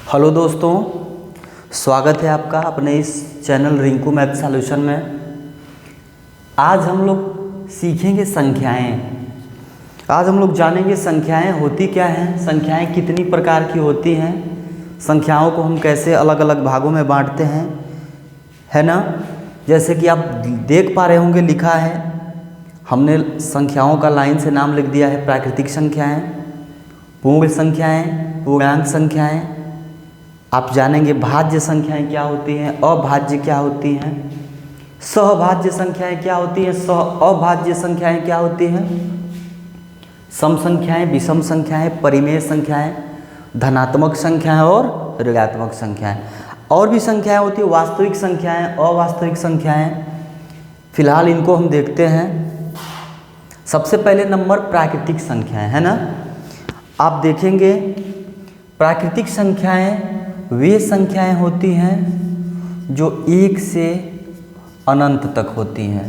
Hello दोस्तों, स्वागत है आपका अपने इस चैनल रिंकू मैथ सॉल्यूशन में। आज हम लोग सीखेंगे संख्याएं। आज हम लोग जानेंगे संख्याएं होती क्या हैं, संख्याएं कितनी प्रकार की होती हैं, संख्याओं को हम कैसे अलग अलग भागों में बांटते हैं, है ना। जैसे कि आप देख पा रहे होंगे, लिखा है हमने संख्याओं का लाइन से नाम लिख दिया है। प्राकृतिक संख्याएं, पूर्ण संख्याएं, पूर्णांक संख्याएं। आप जानेंगे भाज्य संख्याएं क्या होती हैं, अभाज्य क्या होती हैं, सहभाज्य संख्याएं क्या होती हैं, अभाज्य संख्याएं क्या होती हैं, सम संख्याएं, विषम संख्याएं, परिमेय संख्याएं, धनात्मक संख्याएं और ऋणात्मक संख्याएं। और भी संख्याएं होती है, वास्तविक संख्याएं, अवास्तविक संख्याएं। फिलहाल इनको हम देखते हैं। सबसे पहले नंबर प्राकृतिक संख्याएं, है ना। आप देखेंगे प्राकृतिक संख्याएं वे संख्याएं होती हैं जो एक से अनंत तक होती हैं,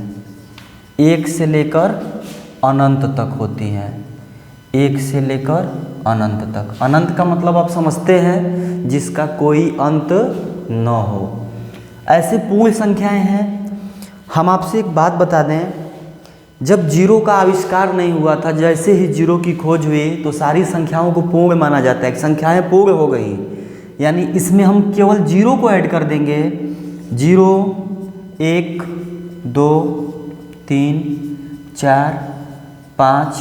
एक से लेकर अनंत तक होती हैं, एक से लेकर अनंत तक। अनंत का मतलब आप समझते हैं, जिसका कोई अंत न हो। ऐसे पूर्ण संख्याएं हैं। हम आपसे एक बात बता दें, जब जीरो का आविष्कार नहीं हुआ था, जैसे ही जीरो की खोज हुई तो सारी संख्याओं को पूर्ण माना जाता है। संख्याएं पूर्ण हो गई, यानी इसमें हम केवल जीरो को ऐड कर देंगे। 0, 1, 2, 3, 4, 5,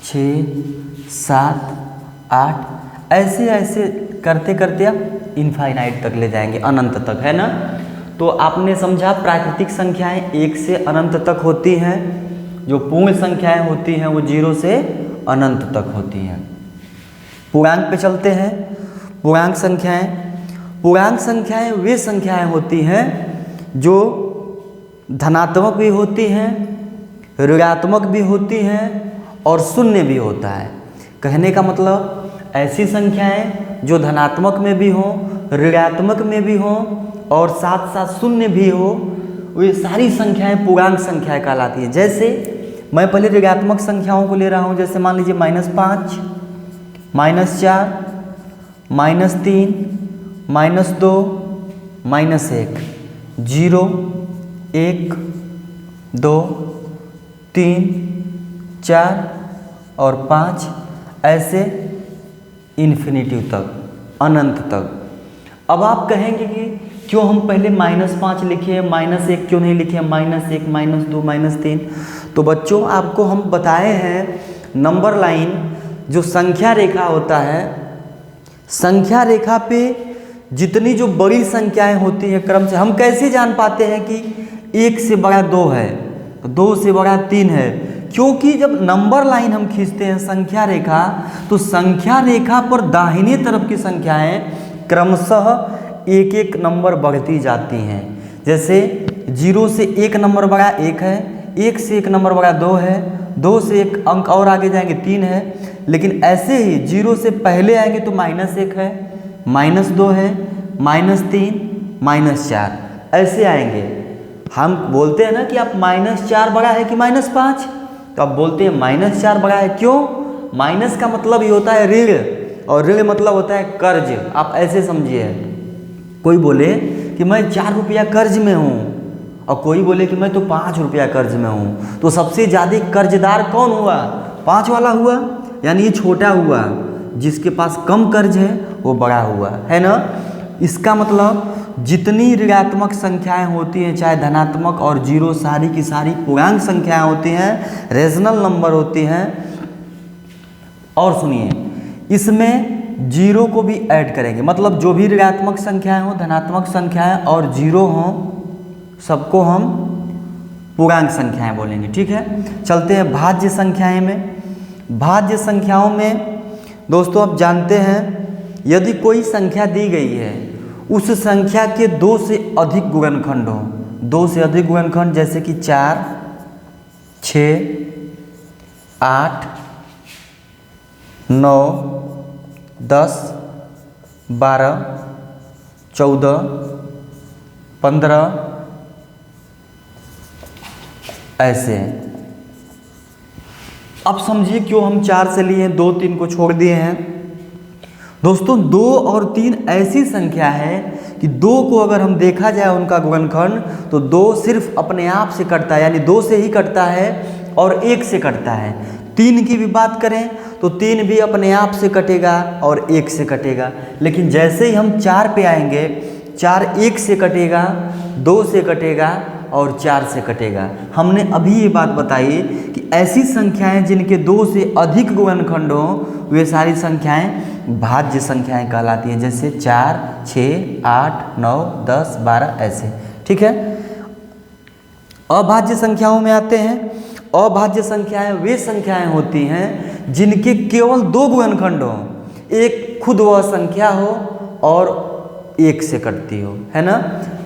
6, 7, 8 ऐसे ऐसे करते करते आप इनफाइनाइट तक ले जाएंगे, अनंत तक, है ना। तो आपने समझा, प्राकृतिक संख्याएं 1 से अनंत तक होती हैं, जो पूर्ण संख्याएं होती हैं वो 0 से अनंत तक होती हैं। पूर्णांक पे चलते हैं। पूर्णांक संख्याएं वे संख्याएं होती हैं जो धनात्मक भी होती हैं, ऋणात्मक भी होती हैं और शून्य भी होता है। कहने का मतलब ऐसी संख्याएं जो धनात्मक में भी हों, ऋणात्मक में भी हों और साथ साथ शून्य भी हो, वे सारी संख्याएं पूर्णांक संख्याएं कहलाती हैं। जैसे मैं पहले ऋणात्मक संख्याओं को ले रहा हूं, जैसे मान लीजिए -5, -4, -3, -2, -1, 0, 1, 2, 3, 4 और 5 ऐसे इन्फिनिटिव तक, अनंत तक। अब आप कहेंगे कि क्यों हम पहले -5 लिखे, -1 क्यों नहीं लिखे, -1, -2, -3। तो बच्चों, आपको हम बताए हैं, नंबर लाइन जो संख्या रेखा होता है, संख्या रेखा पे जितनी जो बड़ी संख्याएं होती हैं क्रम से, हम कैसे जान पाते हैं कि 1 से बड़ा 2 है, 2 से बड़ा 3 है? क्योंकि जब नंबर लाइन हम खींचते हैं संख्या रेखा, तो संख्या रेखा पर दाहिने तरफ की संख्याएं क्रमशः एक एक नंबर बढ़ती जाती हैं। जैसे 0 से 1 नंबर बड़ा 1 है, 1 से 1 नंबर बड़ा 2 है, 2 से 1 अंक और आगे जाएंगे 3 है। लेकिन ऐसे ही 0 से पहले आएंगे तो -1 है, -2 है, -3, -4 ऐसे आएंगे। हम बोलते हैं ना कि आप -4 बड़ा है कि -5, तो आप बोलते हैं -4 बड़ा है। क्यों? माइनस का मतलब ये होता है ऋण, और ऋण मतलब होता है कर्ज। आप ऐसे समझिए, कोई बोले कि मैं 4 रुपया कर्ज में हूँ और कोई बोले कि मैं तो 5 रुपया कर्ज में हूँ, तो सबसे ज़्यादा कर्जदार कौन हुआ? 5 वाला हुआ, यानी ये छोटा हुआ। जिसके पास कम कर्ज है वो बड़ा हुआ, है ना। इसका मतलब जितनी ऋणात्मक संख्याएं होती हैं, चाहे धनात्मक और 0, सारी की सारी पूर्णांक संख्याएं होती हैं, रेशनल नंबर होती हैं। और सुनिए, इसमें 0 को भी ऐड करेंगे, मतलब जो भी ऋणात्मक संख्याएं हो, धनात्मक संख्याएं और 0 हो, सबको हम पूर्णांक संख्याएं बोलेंगे, ठीक है। चलते हैं भाज्य संख्याएं में। भाज्य संख्याओं में दोस्तों, आप जानते हैं, यदि कोई संख्या दी गई है, उस संख्या के 2 से अधिक गुणनखंड हो, 2 से अधिक गुणनखंड, जैसे कि 4, 6, 8, 9, 10, 12, 14, 15 ऐसे। अब समझिए क्यों हम 4 से लिए हैं, 2, 3 को छोड़ दिए हैं। दोस्तों 2 और 3 ऐसी संख्या है कि 2 को अगर हम देखा जाए उनका गुणनखंड तो 2 सिर्फ अपने आप से कटता है, यानी 2 से ही कटता है और 1 से कटता है। 3 की भी बात करें तो 3 भी अपने आप से कटेगा और 1 से कटेगा। लेकिन जैसे ही हम 4 पे आएंगे, 4 1 से कटेगा, 2 से कटेगा और 4 से कटेगा। हमने अभी ये बात बताई कि ऐसी संख्याएं जिनके 2 से अधिक गुणनखंड हो वे सारी संख्याएं भाज्य संख्याएं कहलाती हैं, जैसे 4, 6, 8, 9, 10, 12 ऐसे। ठीक है। अभाज्य संख्याओं में आते हैं। अभाज्य संख्याएं वे संख्याएं होती हैं जिनके केवल 2 गुणनखंड हो, एक खुद वह संख्या हो और 1 से कटती हो, है ना।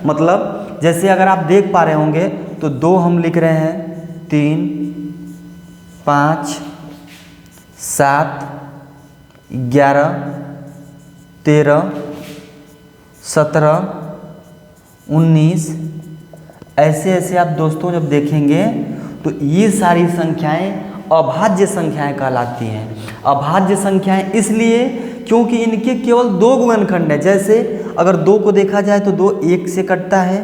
मतलब जैसे अगर आप देख पा रहे होंगे तो 2 हम लिख रहे हैं, 3, 5, 7, 11, 13, 17, 19 ऐसे ऐसे आप दोस्तों जब देखेंगे तो ये सारी संख्याएं अभाज्य संख्याएं कहलाती हैं। अभाज्य संख्याएं इसलिए क्योंकि इनके केवल 2 गुणनखंड है। जैसे अगर 2 को देखा जाए तो 2 1 से कटता है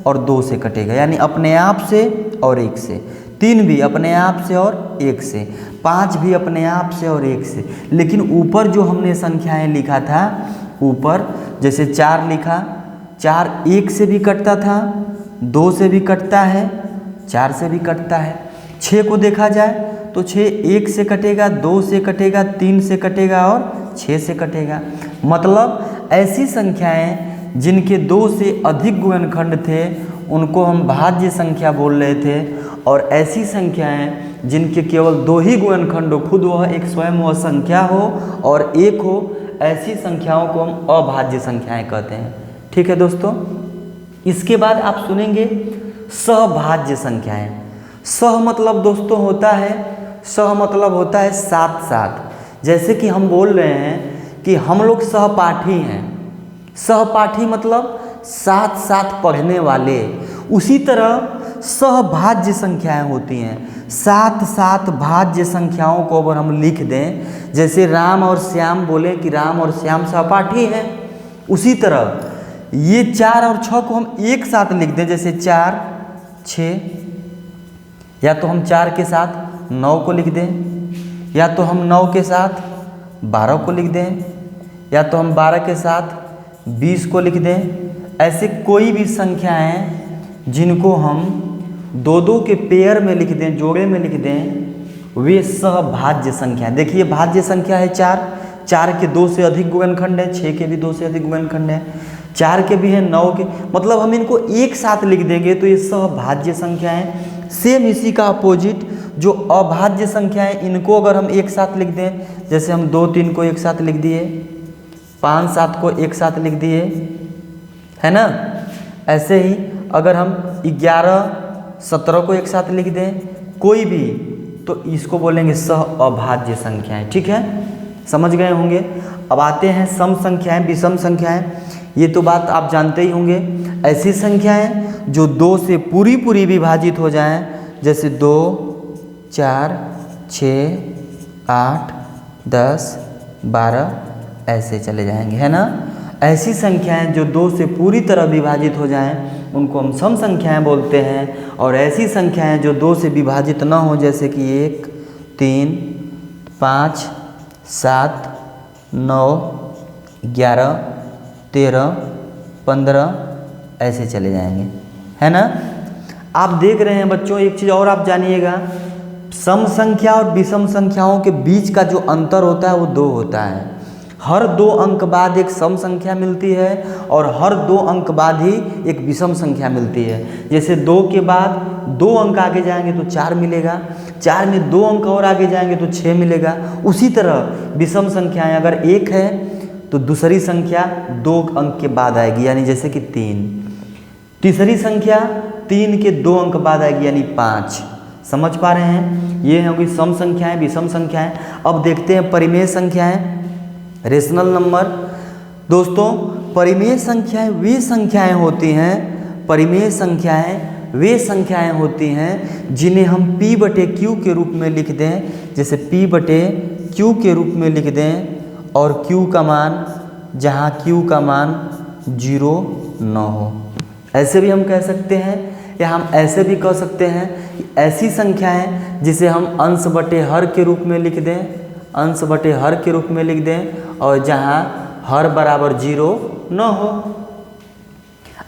और 2 से कटेगा, यानी अपने आप से और 1 से। 3 भी अपने आप से और 1 से। 5 भी अपने आप से और 1 से। लेकिन ऊपर जो हमने संख्याएं लिखा था, ऊपर जैसे 4 लिखा, 4 1 से भी कटता था, 2 से भी कटता है, 4 से भी कटता है। 6 को देखा जाए तो 6 1 से कटेगा, 2 से कटेगा, 3 से कटेगा और 6 से कटेगा। मतलब ऐसी संख्याएं जिनके 2 से अधिक गुणनखंड थे उनको हम भाज्य संख्या बोल रहे थे, और ऐसी संख्याएं जिनके केवल 2 ही गुणनखंड हो, खुद वह एक स्वयं वह संख्या हो और 1 हो, ऐसी संख्याओं को हम अभाज्य संख्याएं कहते हैं। ठीक है दोस्तों। इसके बाद आप सुनेंगे सहभाज्य संख्याएं। सह मतलब दोस्तों होता है, सह मतलब होता है साथ साथ। जैसे कि हम बोल रहे हैं कि हम लोग सहपाठी हैं। सहपाठी मतलब साथ साथ पढ़ने वाले। उसी तरह सहभाज्य संख्याएं होती हैं। साथ साथ भाज्य संख्याओं को अगर हम लिख दें, जैसे राम और श्याम बोले कि राम और श्याम सहपाठी हैं, उसी तरह ये 4 और 6 को हम एक साथ लिख दें, जैसे 4, 6, या तो हम 4 के साथ 9 को लिख दें, या तो हम 9 के साथ 12 को लिख दें, या तो हम 12 के साथ 20 को लिख दें। ऐसे कोई भी संख्याएं जिनको हम 2-2 के पेयर में लिख दें, जोड़े में लिख दें, वे सहभाज्य संख्याएं। देखिए भाज्य संख्या है 4, 4 के 2 से अधिक गुणनखंड है, 6 के भी 2 से अधिक गुणनखंड है, 4 के भी है, 9 के, मतलब हम इनको एक साथ लिख देंगे तो ये सहभाज्य संख्याएं। सेम इसी का अपोजिट जो अभाज्य संख्याएं, इनको अगर हम एक साथ लिख दें, जैसे हम 2, 3 को एक साथ लिख दिए, 5, 7 को एक साथ लिख दिए, है ना। ऐसे ही अगर हम 11, 17 को एक साथ लिख दें, कोई भी, तो इसको बोलेंगे सह अभाज्य संख्याएं। ठीक है, समझ गए होंगे। अब आते हैं सम संख्याएं, विषम संख्याएं। ये तो बात आप जानते ही होंगे। ऐसी संख्याएं जो 2 से पूरी पूरी विभाजित हो जाएं, जैसे 2, 4, 6, 8, 10, 12 ऐसे चले जाएंगे, है ना। ऐसी संख्याएं जो 2 से पूरी तरह विभाजित हो जाएं उनको हम सम संख्याएं बोलते हैं। और ऐसी संख्याएं जो 2 से विभाजित न हो, जैसे कि 1, 3, 5, 7, 9, 11, 13, 15 ऐसे चले जाएंगे, है ना। आप देख रहे हैं बच्चों, एक चीज़ और आप जानिएगा, सम संख्या और विषम संख्याओं के बीच का जो अंतर होता है वो 2 होता है। हर 2 अंक बाद एक सम संख्या मिलती है और हर 2 अंक बाद ही एक विषम संख्या मिलती है। जैसे 2 के बाद 2 अंक आगे जाएंगे तो 4 मिलेगा, 4 में 2 अंक और आगे जाएंगे तो 6 मिलेगा। उसी तरह विषम संख्याएं अगर 1 है तो दूसरी संख्या 2 अंक के बाद आएगी, यानी जैसे कि 3। तीसरी संख्या 3 के 2 अंक बाद आएगी, यानी 5। समझ पा रहे हैं। ये होंगी सम संख्याएं, विषम संख्याएं। अब देखते हैं परिमेय संख्याएं, रेशनल नंबर। दोस्तों परिमेय संख्याएं वे संख्याएं होती हैं, परिमेय संख्याएं वे संख्याएं होती हैं जिन्हें हम P/Q के रूप में लिख दें, जैसे P/Q के रूप में लिख दें, और Q का मान, जहाँ Q का मान 0 न हो। ऐसे भी हम कह सकते हैं, या हम ऐसे भी कह सकते हैं कि ऐसी संख्याएं जिसे हम अंश बटे हर के रूप में लिख दें, अंश बटे हर के रूप में लिख दें, और जहाँ हर बराबर 0 न हो।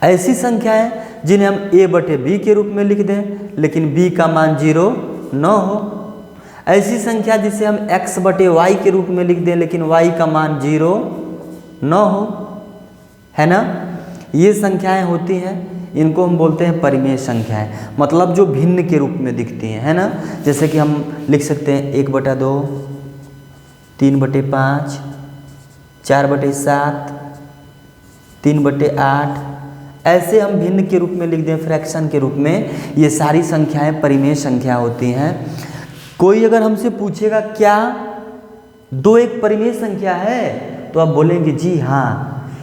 ऐसी संख्याएं जिन्हें हम a बटे b के रूप में लिख दें लेकिन b का मान 0 न हो। ऐसी संख्या जिसे हम x बटे y के रूप में लिख दें लेकिन y का मान 0 न हो, है ना। ये संख्याएं होती हैं, इनको हम बोलते हैं परिमेय संख्याएं, मतलब जो भिन्न के रूप में दिखती हैं, है ना। जैसे कि हम लिख सकते हैं 1/2, 3/5, 4/7, 3/8, ऐसे हम भिन्न के रूप में लिख दें, फ्रैक्शन के रूप में। ये सारी संख्याएं परिमेय संख्या होती हैं। कोई अगर हमसे पूछेगा क्या 2 एक परिमेय संख्या है, तो आप बोलेंगे जी हाँ।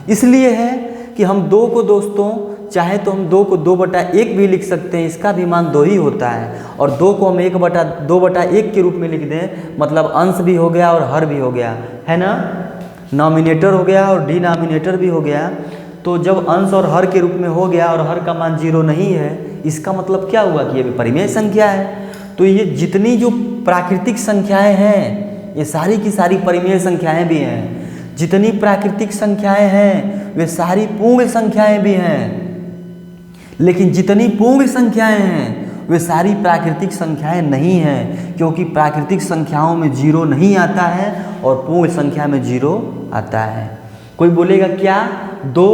इसलिए है कि हम 2 को दोस्तों चाहे तो हम 2 को 2/1 भी लिख सकते हैं, इसका भी मान 2 ही होता है। और 2 को हम 2/1 के रूप में लिख दें, मतलब अंश भी हो गया और हर भी हो गया, है ना। नॉमिनेटर हो गया और डिनॉमिनेटर भी हो गया। तो जब अंश और हर के रूप में हो गया और हर का मान 0 नहीं है, इसका मतलब क्या हुआ कि ये भी परिमेय संख्या है। तो ये जितनी जो प्राकृतिक संख्याएं हैं, ये सारी की सारी परिमेय संख्याएं भी हैं। जितनी प्राकृतिक संख्याएं हैं वे सारी पूर्ण संख्याएं भी हैं, लेकिन जितनी पूर्ण संख्याएं हैं वे सारी प्राकृतिक संख्याएं नहीं हैं, क्योंकि प्राकृतिक संख्याओं में 0 नहीं आता है और पूर्ण संख्या में 0 आता है। कोई बोलेगा क्या 2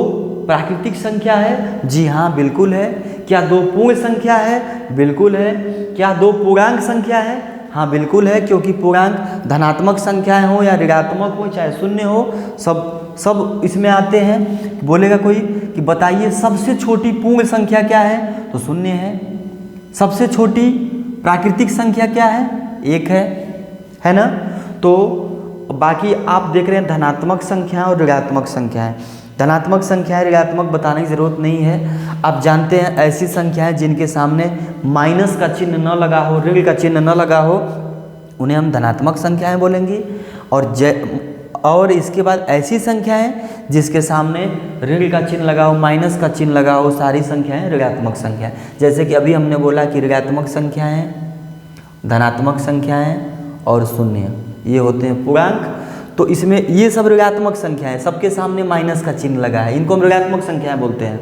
प्राकृतिक संख्या है? जी हाँ, बिल्कुल है। क्या 2 पूर्ण संख्या है? बिल्कुल है। क्या 2 पूर्णांक संख्या है? हाँ बिल्कुल है, क्योंकि पूर्णांक धनात्मक संख्याएं हो या ऋणात्मक हो चाहे शून्य हो, सब इसमें आते हैं। बोलेगा कोई कि बताइए सबसे छोटी पूर्ण संख्या क्या है? तो शून्य है। सबसे छोटी प्राकृतिक संख्या क्या है? 1 है ना। तो बाकी आप देख रहे हैं धनात्मक संख्या और ऋणात्मक संख्याएं। धनात्मक संख्याएं ऋणात्मक बताने की जरूरत नहीं है। आप जानते हैं ऐसी संख्याएं जिनके सामने माइनस का चिन्ह न लगा हो, ऋण का चिन्ह न लगा हो, उन्हें हम धनात्मक संख्याएं बोलेंगे। और इसके बाद ऐसी संख्याएं जिसके सामने ऋण का चिन्ह लगा हो, माइनस का चिन्ह लगा हो, सारी संख्याएं ऋणात्मक संख्याएं। जैसे कि अभी हमने बोला कि ऋणात्मक संख्याएं, धनात्मक संख्याएं और शून्य, ये होते हैं पूर्णांक। तो इसमें ये सब ऋणात्मक संख्याएं, सबके सामने माइनस का चिन्ह लगा है, इनको हम ऋणात्मक संख्याएं बोलते हैं।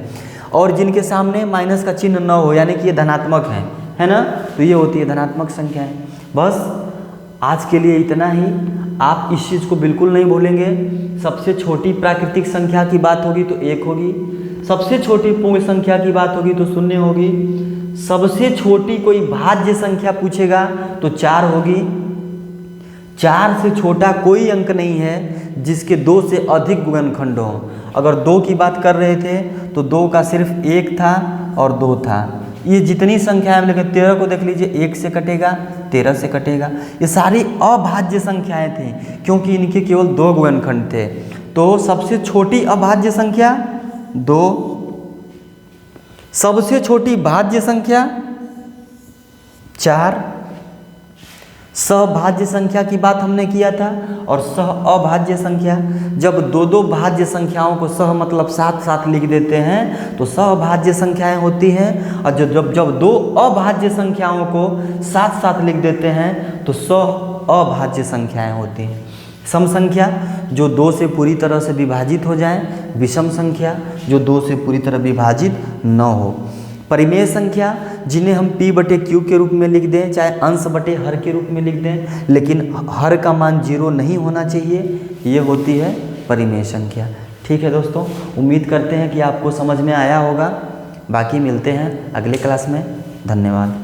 और जिनके सामने माइनस का चिन्ह न हो, यानी कि ये धनात्मक है ना, तो ये होती है धनात्मक संख्याएं। बस आज के लिए इतना ही। आप इस चीज़ को बिल्कुल नहीं भूलेंगे। सबसे छोटी प्राकृतिक संख्या की बात होगी तो 1 होगी, सबसे छोटी पूर्ण संख्या की बात होगी तो 0 होगी, सबसे छोटी कोई भाज्य संख्या पूछेगा तो 4 होगी। 4 से छोटा कोई अंक नहीं है जिसके 2 से अधिक गुणनखंड हो। अगर 2 की बात कर रहे थे तो 2 का सिर्फ 1 था और 2 था। ये जितनी संख्या है, लेकिन 13 को देख लीजिए, 1 से कटेगा, 13 से कटेगा। ये सारी अभाज्य संख्याएं थी क्योंकि इनके केवल 2 गुणनखंड थे। तो सबसे छोटी अभाज्य संख्या 2, सबसे छोटी भाज्य संख्या 4, सहभाज्य संख्या की बात हमने किया था, और सह अभाज्य संख्या, जब 2 भाज्य संख्याओं को सह मतलब साथ साथ लिख देते हैं तो सहभाज्य संख्याएं होती हैं। और जब 2 अभाज्य संख्याओं को साथ साथ लिख देते हैं तो सह अभाज्य संख्याएं होती हैं। सम संख्या जो 2 से पूरी तरह से विभाजित हो जाए, विषम संख्या जो 2 से पूरी तरह विभाजित न हो। परिमेय संख्या जिन्हें हम p बटे q के रूप में लिख दें, चाहे अंश बटे हर के रूप में लिख दें, लेकिन हर का मान 0 नहीं होना चाहिए, ये होती है परिमेय संख्या। ठीक है दोस्तों, उम्मीद करते हैं कि आपको समझ में आया होगा। बाकी मिलते हैं अगले क्लास में। धन्यवाद।